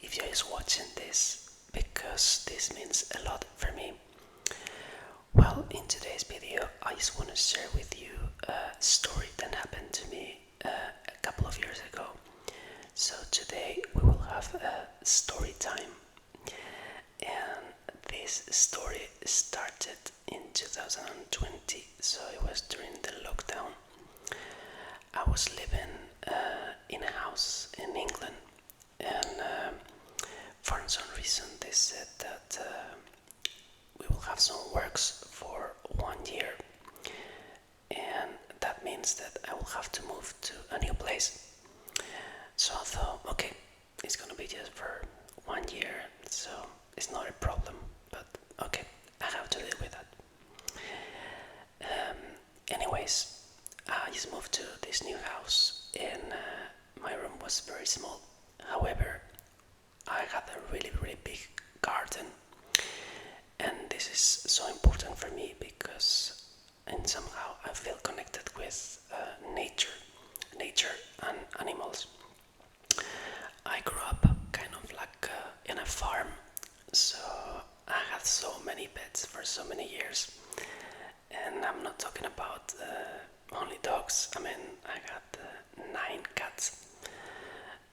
if you is watching this, because this means a lot for me. Well, in today's video, I just want to share with you a story that happened to me a couple of years ago. So today we will have a story time, and this story started in 2020, so it was during the lockdown. I was living in a house in England, and for some reason they said that we will have some works for 1 year, and that means that I will have to move to a new place. So I thought, okay, it's gonna be just for 1 year, so it's not a problem, but okay, I have to deal with that. Anyways, I just moved to this new house, and my room was very small. However, I had a really big garden, and this is so important for me because somehow I feel connected with nature and animals. I grew up kind of like in a farm, so I had so many pets for so many years, and I'm not talking about only dogs. I mean, I got 9 cats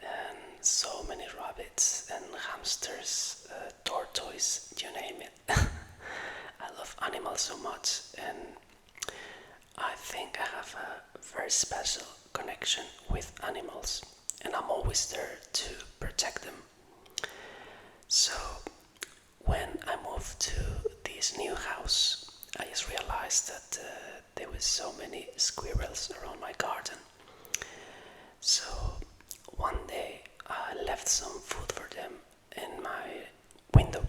and so many rabbits and hamsters, tortoise, you name it. I love animals so much, and I think I have a very special connection with animals, and I'm always there to protect them. So when I moved to this new house, I just realized that there was so many squirrels around my garden. So one day I left some food for them in my window,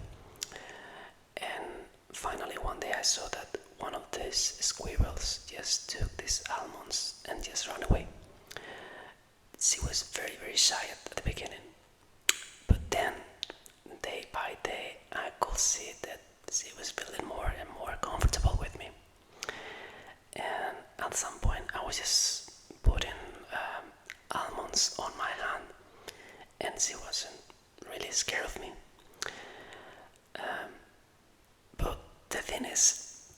and finally one day I saw that one of these squirrels just took these almonds and just ran away. She was very shy at the beginning, but then day by day I could see that she was feeling more and more comfortable with me, and at some point I was just putting almonds on my hand, and she wasn't really scared of me. But the thing is,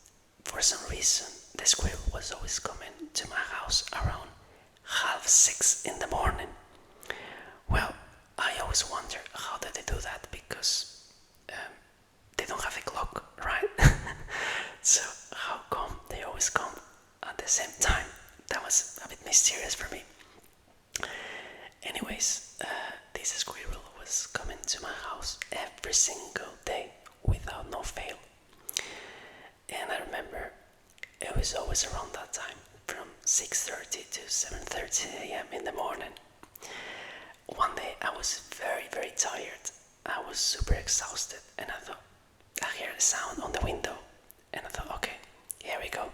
for some reason, the squirrel was always coming to my house around 5:30 in the morning. Well, I always wonder how did they do that, because they don't have a clock, right? So how come they always come at the same time? That was a bit mysterious for me. Anyways, this squirrel was coming to my house every single day without no fail. And I remember it was always around that time, from 6:30 to 7:30 a.m. in the morning. One day I was very tired. I was super exhausted, and I thought, I heard a sound on the window, and I thought, okay, here we go.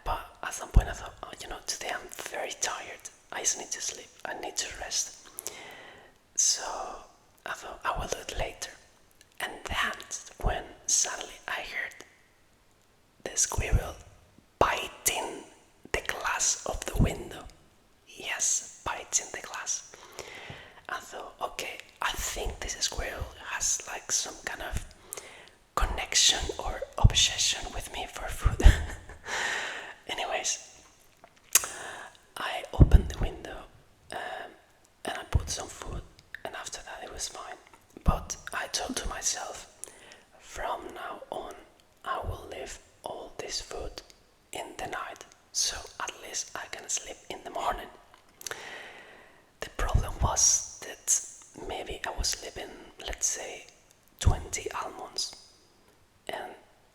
But at some point I thought, oh, today I'm very tired. I just need to sleep. I need to rest. So I thought I will do it later. And that's when suddenly I heard the squirrel biting the glass of the window. Yes, biting the glass. I thought, okay, I think this squirrel has like some kind of connection or obsession with me for food. Anyways, I opened the window and I put some food, and after that it was fine. But I told to myself, from now on I will leave all this food in the night, so at least I can sleep in the morning. The problem was that maybe I was leaving, let's say, 20 almonds, and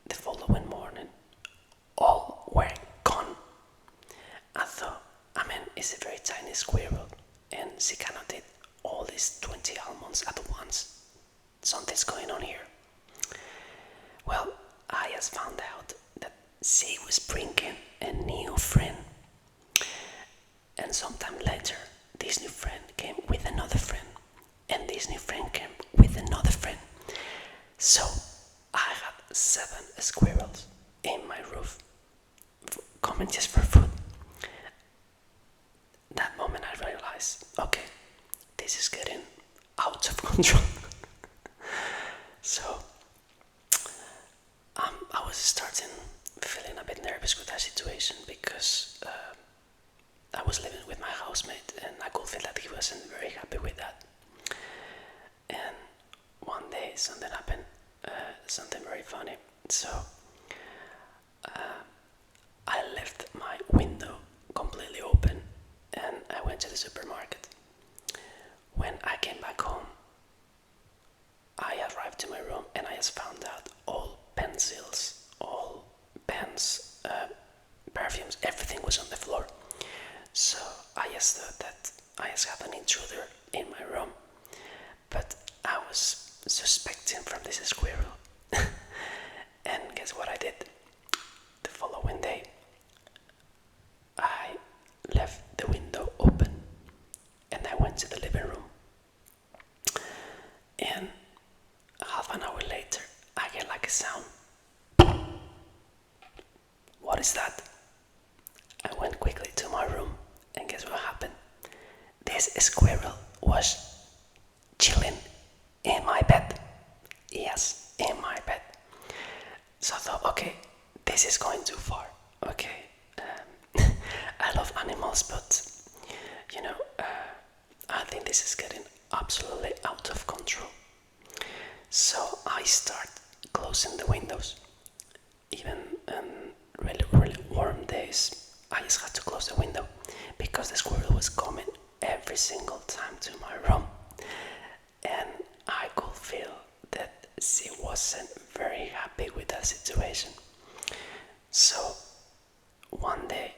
the following morning all were gone. I thought, it's a very tiny squirrel, and she cannot eat all these 20 almonds at once. Something's going on here. Well, I just found out that she was bringing a new friend, and sometime later this new friend came with another friend, and this new friend came with another friend. So I had 7 squirrels in my roof coming just for food. That moment I realized, okay, this is getting out of control. So I was starting feeling a bit nervous with that situation because I was living with my housemate and I could feel that he wasn't very happy with that. And one day something happened, something very funny. So I left my window completely open and I went to the supermarket. When I came back home, I arrived to my room and I just found out all pencils, all pens, perfumes, everything was on the floor. So I just thought that I just had an intruder in my room, but I was suspecting from this squirrel. And guess what I did? The following day, I left the window open and I went to the living room. And half an hour later, I get like a sound. What is that? I went quickly to my room and guess what happened? This squirrel was chilling in my bed. Yes, in my bed. So I thought, okay, this is going too far. Okay, I love animals, but you know, I think this is getting absolutely out of control. So I start closing the windows. Even on really warm days, I just had to close the window because the squirrel was coming every single time to my room. And I could feel that she wasn't very happy with that situation. So one day,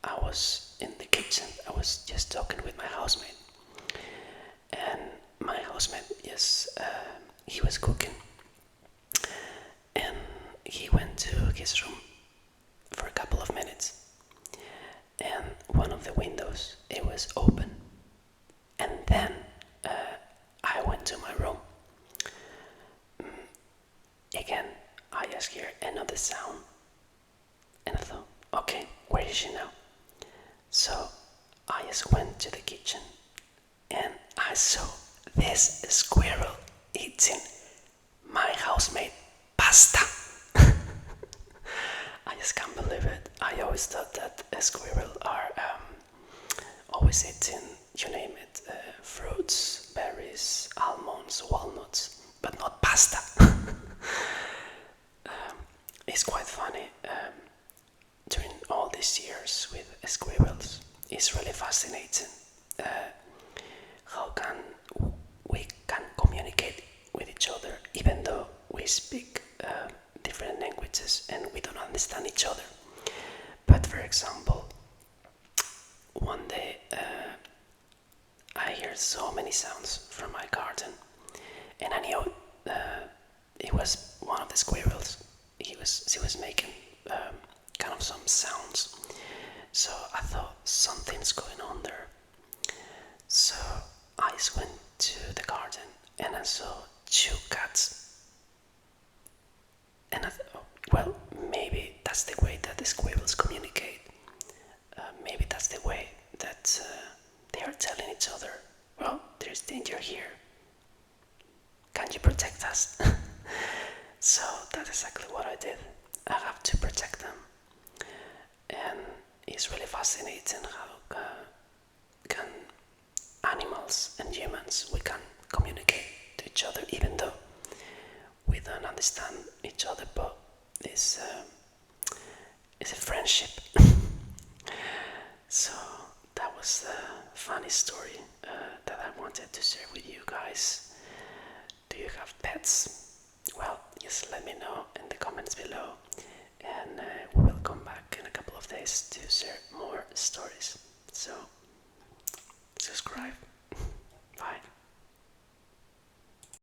I was in the kitchen. I was just talking with my housemate, and my housemate, yes, he was cooking, and he went to his room for a couple of minutes, and one of the windows it was open, and then I went to my room. Again, I just hear another sound, and I thought, okay, where is she now? So I just went to the kitchen and I saw this squirrel eating my housemate pasta. I just can't believe it. I always thought that squirrels are always eating, you name it, fruits, berries, almonds, walnuts, but not pasta. It's quite funny. During all these years with squirrels, it's really fascinating how can we can communicate with each other even though we speak different languages and we don't understand each other. But for example, one day I heard so many sounds from my garden, and I knew it was one of the squirrels. She was making kind of some sounds. So I thought something's going on there. So I just went to the garden and I saw two cats. And I thought, well, maybe that's the way that the squirrels communicate. Maybe that's the way that they are telling each other, well, there's danger here. Can you protect us? So that's exactly what I did. I have to protect them. And it's really fascinating how can animals and humans, we can communicate to each other even though we don't understand each other, but it's a friendship. So that was the funny story that I wanted to share with you guys. Do you have pets? Well, just let me know in the comments below, and we will come back in a couple of days to share more stories. So subscribe.